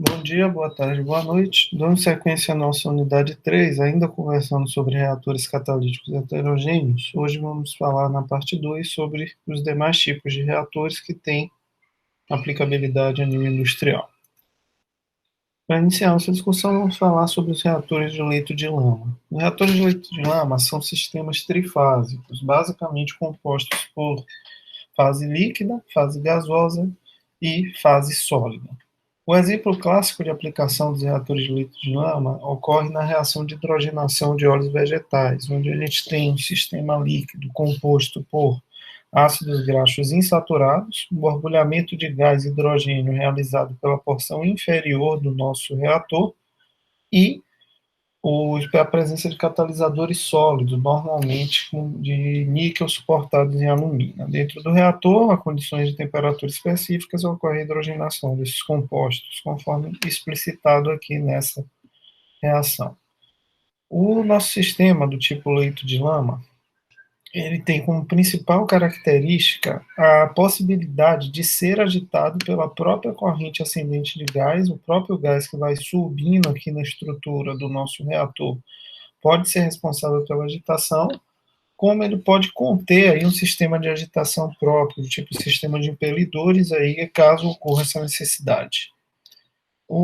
Bom dia, boa tarde, boa noite. Dando sequência à nossa unidade 3, ainda conversando sobre reatores catalíticos heterogêneos, hoje vamos falar na parte 2 sobre os demais tipos de reatores que têm aplicabilidade a nível industrial. Para iniciar nossa discussão, vamos falar sobre os reatores de leito de lama. Os reatores de leito de lama são sistemas trifásicos, basicamente compostos por fase líquida, fase gasosa e fase sólida. O exemplo clássico de aplicação dos reatores de leito de lama ocorre na reação de hidrogenação de óleos vegetais, onde a gente tem um sistema líquido composto por ácidos graxos insaturados, o borbulhamento de gás hidrogênio realizado pela porção inferior do nosso reator e a presença de catalisadores sólidos, normalmente de níquel suportados em alumínio. Dentro do reator, a condições de temperatura específicas, ocorre a hidrogenação desses compostos, conforme explicitado aqui nessa reação. O nosso sistema do tipo leito de lama, ele tem como principal característica a possibilidade de ser agitado pela própria corrente ascendente de gás, o próprio gás que vai subindo aqui na estrutura do nosso reator pode ser responsável pela agitação, como ele pode conter aí um sistema de agitação próprio, tipo sistema de impelidores, aí, caso ocorra essa necessidade.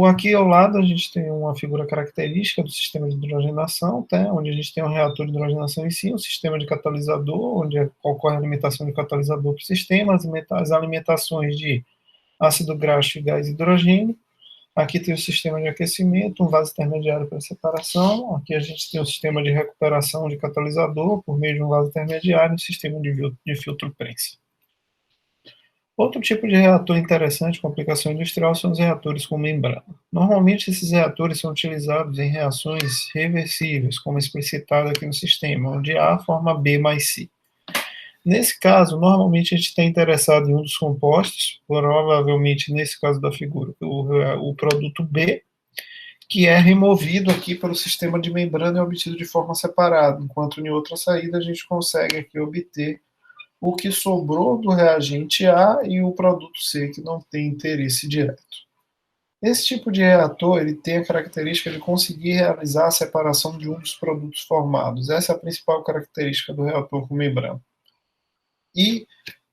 Aqui ao lado a gente tem uma figura característica do sistema de hidrogenação, tá? Onde a gente tem um reator de hidrogenação em si, um sistema de catalisador, onde ocorre a alimentação de catalisador para o sistema, as alimentações de ácido graxo e gás hidrogênio. Aqui tem o sistema de aquecimento, um vaso intermediário para separação. Aqui a gente tem o sistema de recuperação de catalisador por meio de um vaso intermediário e um sistema de filtro prensa. Outro tipo de reator interessante com aplicação industrial são os reatores com membrana. Normalmente, esses reatores são utilizados em reações reversíveis, como explicitado aqui no sistema, onde A forma B mais C. Nesse caso, normalmente a gente está interessado em um dos compostos, provavelmente nesse caso da figura, o produto B, que é removido aqui pelo sistema de membrana e obtido de forma separada, enquanto em outra saída a gente consegue aqui obter o que sobrou do reagente A e o produto C, que não tem interesse direto. Esse tipo de reator ele tem a característica de conseguir realizar a separação de um dos produtos formados. Essa é a principal característica do reator com membrana. E,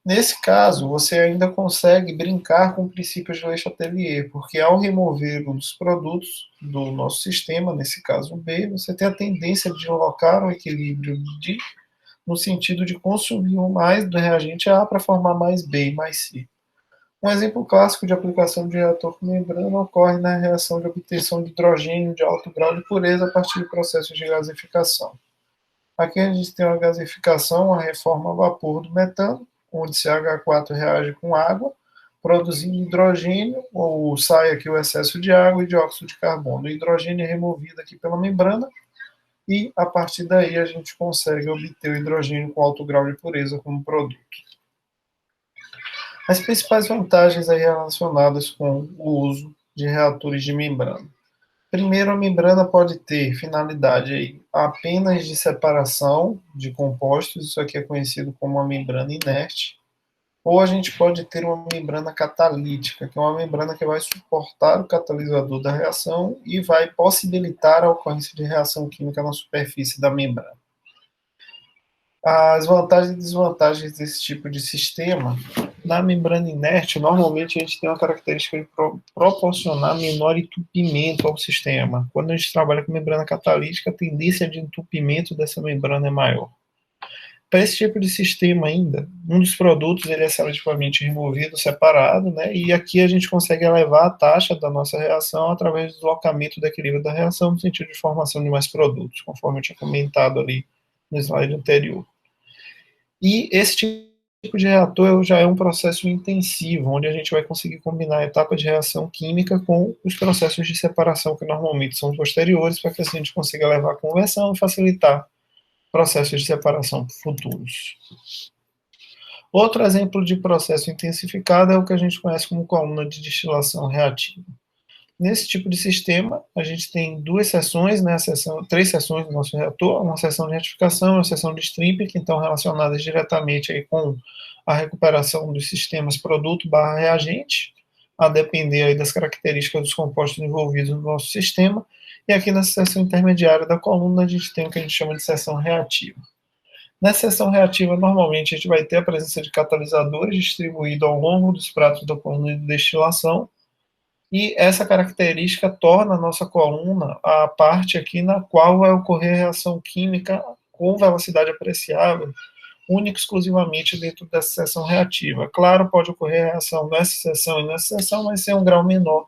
nesse caso, você ainda consegue brincar com princípios de Le Chatelier, porque ao remover um dos produtos do nosso sistema, nesse caso o B, você tem a tendência de deslocar o equilíbrio no sentido de consumir mais do reagente A para formar mais B e mais C. Um exemplo clássico de aplicação de reator com membrana ocorre na reação de obtenção de hidrogênio de alto grau de pureza a partir de processos de gasificação. Aqui a gente tem uma gasificação, a reforma a vapor do metano, onde CH4 reage com água, produzindo hidrogênio, ou sai aqui o excesso de água e dióxido de carbono. O hidrogênio é removido aqui pela membrana, e a partir daí a gente consegue obter o hidrogênio com alto grau de pureza como produto. As principais vantagens aí relacionadas com o uso de reatores de membrana. Primeiro, a membrana pode ter finalidade aí apenas de separação de compostos, isso aqui é conhecido como uma membrana inerte, ou a gente pode ter uma membrana catalítica, que é uma membrana que vai suportar o catalisador da reação e vai possibilitar a ocorrência de reação química na superfície da membrana. As vantagens e desvantagens desse tipo de sistema, na membrana inerte, normalmente a gente tem uma característica de proporcionar menor entupimento ao sistema. Quando a gente trabalha com membrana catalítica, a tendência de entupimento dessa membrana é maior. Para esse tipo de sistema ainda, um dos produtos ele é seletivamente removido, separado, né? E aqui a gente consegue elevar a taxa da nossa reação através do deslocamento do equilíbrio da reação no sentido de formação de mais produtos, conforme eu tinha comentado ali no slide anterior. E esse tipo de reator já é um processo intensivo, onde a gente vai conseguir combinar a etapa de reação química com os processos de separação, que normalmente são posteriores, para que assim a gente consiga levar a conversão e facilitar processos de separação futuros. Outro exemplo de processo intensificado é o que a gente conhece como coluna de destilação reativa. Nesse tipo de sistema, a gente tem duas seções, né, três seções do nosso reator, uma seção de retificação e uma seção de stripping, que estão relacionadas diretamente aí com a recuperação dos sistemas produto/reagente, a depender aí das características dos compostos envolvidos no nosso sistema. E aqui nessa seção intermediária da coluna, a gente tem o que a gente chama de seção reativa. Nessa seção reativa, normalmente, a gente vai ter a presença de catalisadores distribuídos ao longo dos pratos da coluna de destilação, e essa característica torna a nossa coluna a parte aqui na qual vai ocorrer reação química com velocidade apreciável, única e exclusivamente dentro dessa seção reativa. Claro, pode ocorrer reação nessa seção e nessa seção, mas sem um grau menor,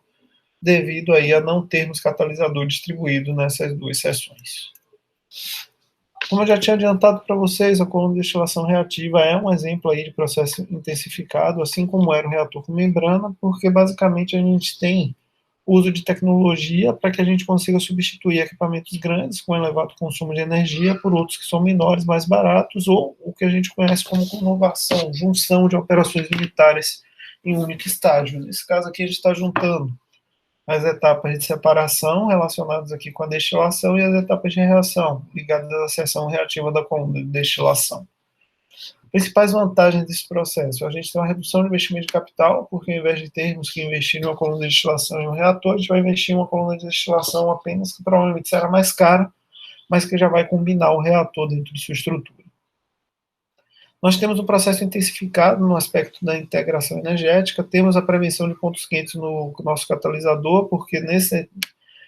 devido aí a não termos catalisador distribuído nessas duas seções. Como eu já tinha adiantado para vocês, a coluna de destilação reativa é um exemplo aí de processo intensificado, assim como era o reator com membrana, porque basicamente a gente tem uso de tecnologia para que a gente consiga substituir equipamentos grandes com elevado consumo de energia por outros que são menores, mais baratos, ou o que a gente conhece como conurbação, junção de operações unitárias em um único estágio. Nesse caso aqui a gente está juntando as etapas de separação relacionadas aqui com a destilação e as etapas de reação, ligadas à seção reativa da coluna de destilação. Principais vantagens desse processo: a gente tem uma redução de investimento de capital, porque ao invés de termos que investir em uma coluna de destilação e um reator, a gente vai investir em uma coluna de destilação apenas, que provavelmente será mais cara, mas que já vai combinar o reator dentro de sua estrutura. Nós temos um processo intensificado no aspecto da integração energética, temos a prevenção de pontos quentes no nosso catalisador, porque nesse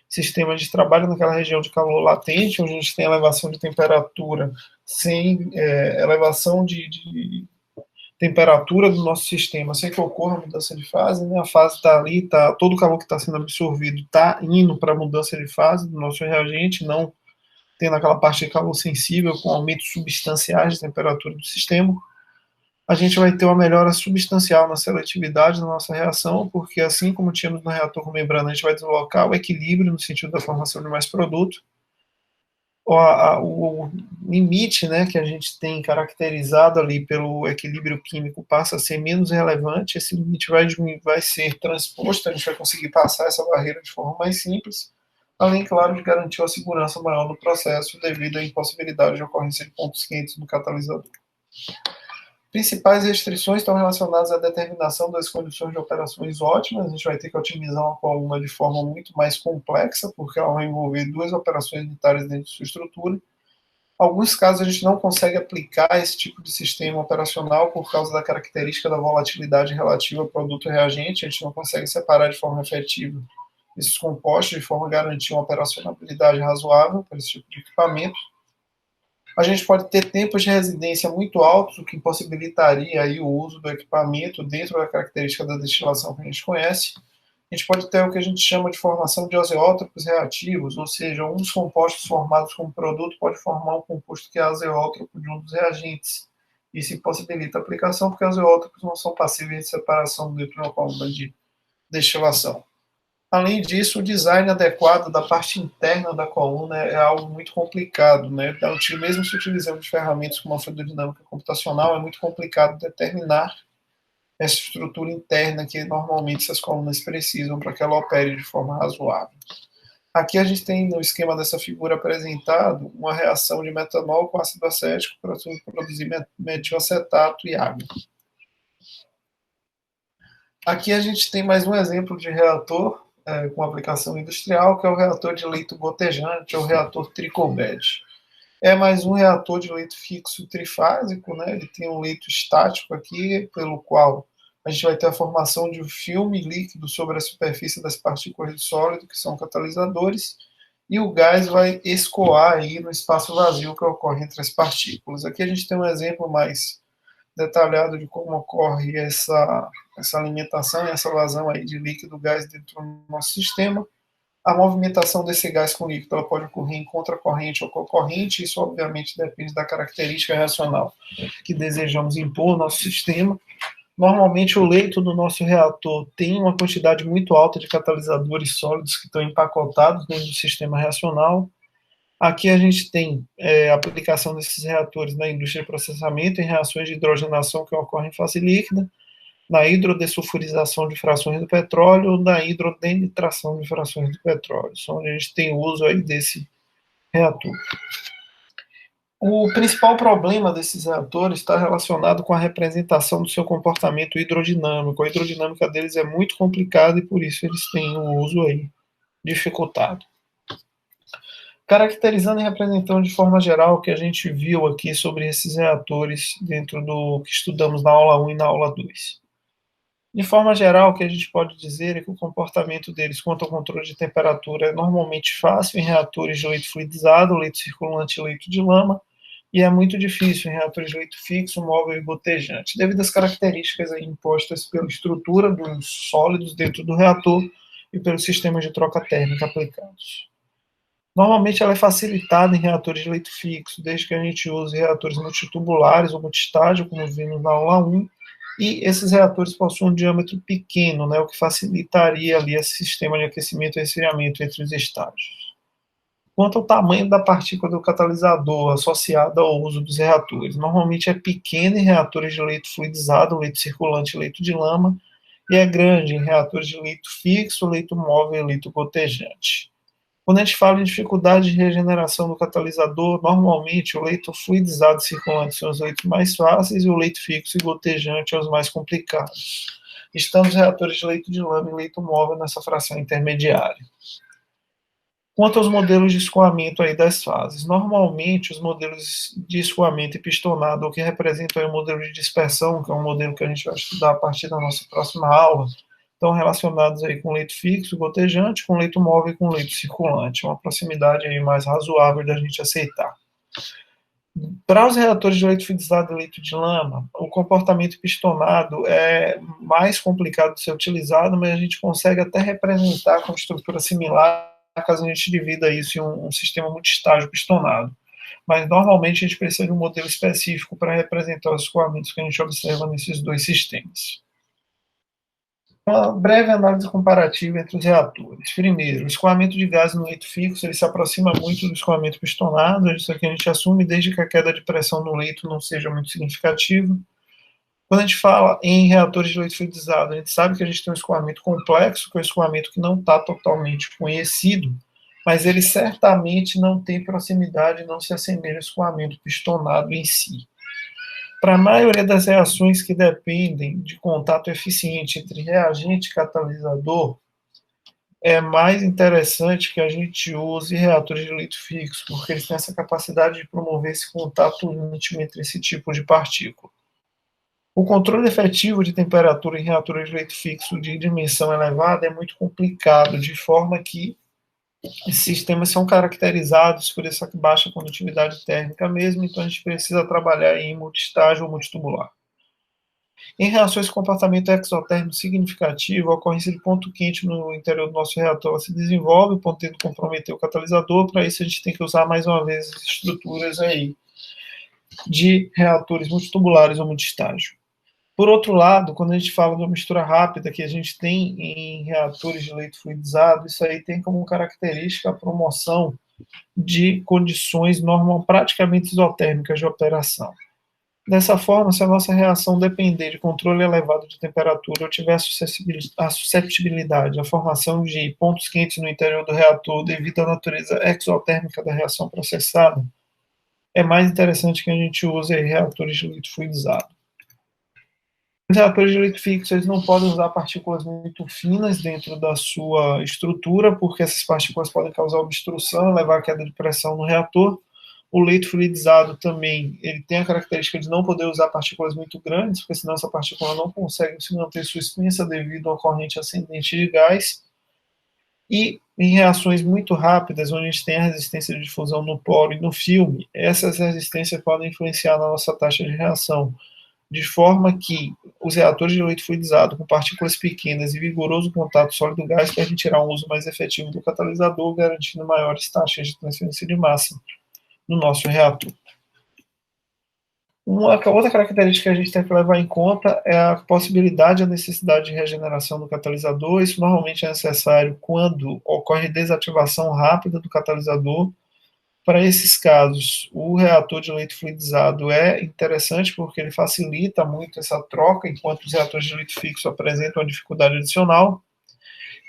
sistema de trabalho naquela região de calor latente, onde a gente tem elevação de temperatura sem elevação de temperatura do nosso sistema, sem que ocorra mudança de fase, né? A fase está ali, todo o calor que está sendo absorvido está indo para a mudança de fase do nosso reagente, não tendo aquela parte de calor sensível com aumentos substanciais de temperatura do sistema. A gente vai ter uma melhora substancial na seletividade da nossa reação, porque assim como tínhamos no reator com membrana, a gente vai deslocar o equilíbrio no sentido da formação de mais produto. O limite, né, que a gente tem caracterizado ali pelo equilíbrio químico passa a ser menos relevante, esse limite vai ser transposto, a gente vai conseguir passar essa barreira de forma mais simples, além, claro, de garantir uma segurança maior no processo devido à impossibilidade de ocorrência de pontos quentes no catalisador. Principais restrições estão relacionadas à determinação das condições de operações ótimas. A gente vai ter que otimizar uma coluna de forma muito mais complexa, porque ela vai envolver duas operações unitárias dentro de sua estrutura. Em alguns casos, a gente não consegue aplicar esse tipo de sistema operacional por causa da característica da volatilidade relativa ao produto reagente. A gente não consegue separar de forma efetiva esses compostos de forma a garantir uma operacionalidade razoável para esse tipo de equipamento. A gente pode ter tempos de residência muito altos, o que impossibilitaria aí o uso do equipamento dentro da característica da destilação que a gente conhece. A gente pode ter o que a gente chama de formação de azeótropos reativos, ou seja, um dos compostos formados como produto pode formar um composto que é azeótropo de um dos reagentes. Isso impossibilita a aplicação, porque azeótropos não são passíveis de separação dentro de uma coluna de destilação. Além disso, o design adequado da parte interna da coluna é algo muito complicado, né? Então, mesmo se utilizando de ferramentas como a fluidodinâmica computacional, é muito complicado determinar essa estrutura interna que normalmente essas colunas precisam para que ela opere de forma razoável. Aqui a gente tem no esquema dessa figura apresentado uma reação de metanol com ácido acético para produzir metilacetato e água. Aqui a gente tem mais um exemplo de reator com aplicação industrial, que é o reator de leito gotejante, ou reator Tricobed. É mais um reator de leito fixo trifásico, né? Ele tem um leito estático aqui, pelo qual a gente vai ter a formação de um filme líquido sobre a superfície das partículas de sólido, que são catalisadores, e o gás vai escoar aí no espaço vazio que ocorre entre as partículas. Aqui a gente tem um exemplo mais detalhado de como ocorre essa alimentação e essa vazão aí de líquido gás dentro do nosso sistema. A movimentação desse gás com líquido ela pode ocorrer em contracorrente ou cocorrente, isso obviamente depende da característica reacional que desejamos impor no nosso sistema. Normalmente o leito do nosso reator tem uma quantidade muito alta de catalisadores sólidos que estão empacotados dentro do sistema reacional. Aqui a gente tem a aplicação desses reatores na indústria de processamento, em reações de hidrogenação que ocorrem em fase líquida, na hidrodesulfurização de frações do petróleo, ou na hidrodenitração de frações do petróleo. Só onde a gente tem uso aí desse reator. O principal problema desses reatores está relacionado com a representação do seu comportamento hidrodinâmico. A hidrodinâmica deles é muito complicada e por isso eles têm o uso aí dificultado. Caracterizando e representando de forma geral o que a gente viu aqui sobre esses reatores dentro do que estudamos na aula 1 e na aula 2. De forma geral, o que a gente pode dizer é que o comportamento deles quanto ao controle de temperatura é normalmente fácil em reatores de leito fluidizado, leito circulante e leito de lama, e é muito difícil em reatores de leito fixo, móvel e gotejante, devido às características aí impostas pela estrutura dos sólidos dentro do reator e pelos sistemas de troca térmica aplicados. Normalmente ela é facilitada em reatores de leito fixo, desde que a gente use reatores multitubulares ou multistágio, como vimos na aula 1, e esses reatores possuem um diâmetro pequeno, né, o que facilitaria ali esse sistema de aquecimento e resfriamento entre os estágios. Quanto ao tamanho da partícula do catalisador associada ao uso dos reatores, normalmente é pequeno em reatores de leito fluidizado, leito circulante e leito de lama, e é grande em reatores de leito fixo, leito móvel e leito gotejante. Quando a gente fala em dificuldade de regeneração do catalisador, normalmente o leito fluidizado e circulante são os leitos mais fáceis e o leito fixo e gotejante são os mais complicados. Estamos reatores de leito de lama e leito móvel nessa fração intermediária. Quanto aos modelos de escoamento aí das fases, normalmente os modelos de escoamento e pistonado, o que representa o modelo de dispersão, que é um modelo que a gente vai estudar a partir da nossa próxima aula, estão relacionados aí com leito fixo, gotejante, com leito móvel e com leito circulante, uma proximidade aí mais razoável da gente aceitar. Para os reatores de leito fluidizado e leito de lama, o comportamento pistonado é mais complicado de ser utilizado, mas a gente consegue até representar com estrutura similar, caso a gente divida isso em um sistema multistágio pistonado. Mas normalmente a gente precisa de um modelo específico para representar os escoamentos que a gente observa nesses dois sistemas. Uma breve análise comparativa entre os reatores. Primeiro, o escoamento de gás no leito fixo ele se aproxima muito do escoamento pistonado, isso aqui a gente assume desde que a queda de pressão no leito não seja muito significativa. Quando a gente fala em reatores de leito fluidizado, a gente sabe que a gente tem um escoamento complexo, que é um escoamento que não está totalmente conhecido, mas ele certamente não tem proximidade, não se assemelha ao escoamento pistonado em si. Para a maioria das reações que dependem de contato eficiente entre reagente e catalisador, é mais interessante que a gente use reatores de leito fixo, porque eles têm essa capacidade de promover esse contato íntimo entre esse tipo de partícula. O controle efetivo de temperatura em reatores de leito fixo de dimensão elevada é muito complicado, de forma que esses sistemas são caracterizados por essa baixa condutividade térmica mesmo, então a gente precisa trabalhar em multistágio ou multitubular. Em reações com comportamento exotérmico significativo, a ocorrência de ponto quente no interior do nosso reator se desenvolve, podendo comprometer o catalisador. Para isso, a gente tem que usar mais uma vez as estruturas aí de reatores multitubulares ou multistágio. Por outro lado, quando a gente fala de uma mistura rápida que a gente tem em reatores de leito fluidizado, isso aí tem como característica a promoção de condições praticamente isotérmicas de operação. Dessa forma, se a nossa reação depender de controle elevado de temperatura ou tiver a susceptibilidade à formação de pontos quentes no interior do reator devido à natureza exotérmica da reação processada, é mais interessante que a gente use reatores de leito fluidizado. Os reatores de leito fixo eles não podem usar partículas muito finas dentro da sua estrutura, porque essas partículas podem causar obstrução, levar a queda de pressão no reator. O leito fluidizado também, ele tem a característica de não poder usar partículas muito grandes, porque senão essa partícula não consegue se manter suspensa devido à corrente ascendente de gás. E em reações muito rápidas, onde a gente tem a resistência de difusão no poro e no filme, essas resistências podem influenciar na nossa taxa de reação, de forma que os reatores de leito fluidizado com partículas pequenas e vigoroso contato sólido-gás podem tirar um uso mais efetivo do catalisador, garantindo maiores taxas de transferência de massa no nosso reator. Uma outra característica que a gente tem que levar em conta é a possibilidade e a necessidade de regeneração do catalisador. Isso normalmente é necessário quando ocorre desativação rápida do catalisador. Para esses casos, o reator de leito fluidizado é interessante porque ele facilita muito essa troca, enquanto os reatores de leito fixo apresentam uma dificuldade adicional.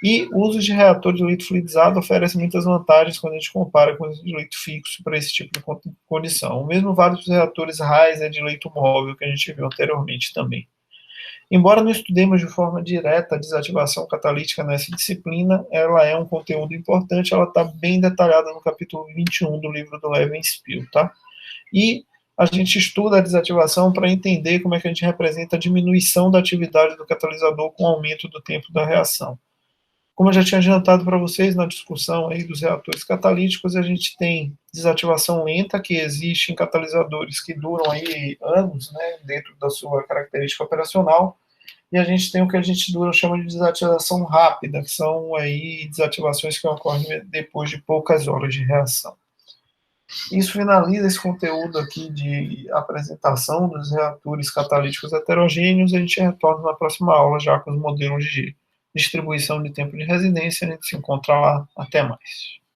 E o uso de reator de leito fluidizado oferece muitas vantagens quando a gente compara com o de leito fixo para esse tipo de condição. O mesmo vale para os reatores Riser de leito móvel que a gente viu anteriormente também. Embora não estudemos de forma direta a desativação catalítica nessa disciplina, ela é um conteúdo importante, ela está bem detalhada no capítulo 21 do livro do Levenspiel, tá? E a gente estuda a desativação para entender como é que a gente representa a diminuição da atividade do catalisador com o aumento do tempo da reação. Como eu já tinha adiantado para vocês na discussão aí dos reatores catalíticos, a gente tem desativação lenta, que existe em catalisadores que duram aí anos, né, dentro da sua característica operacional, e a gente tem o que a gente chama de desativação rápida, que são aí desativações que ocorrem depois de poucas horas de reação. Isso finaliza esse conteúdo aqui de apresentação dos reatores catalíticos heterogêneos. A gente retorna na próxima aula já com os modelos de distribuição de tempo de residência. A gente se encontra lá. Até mais.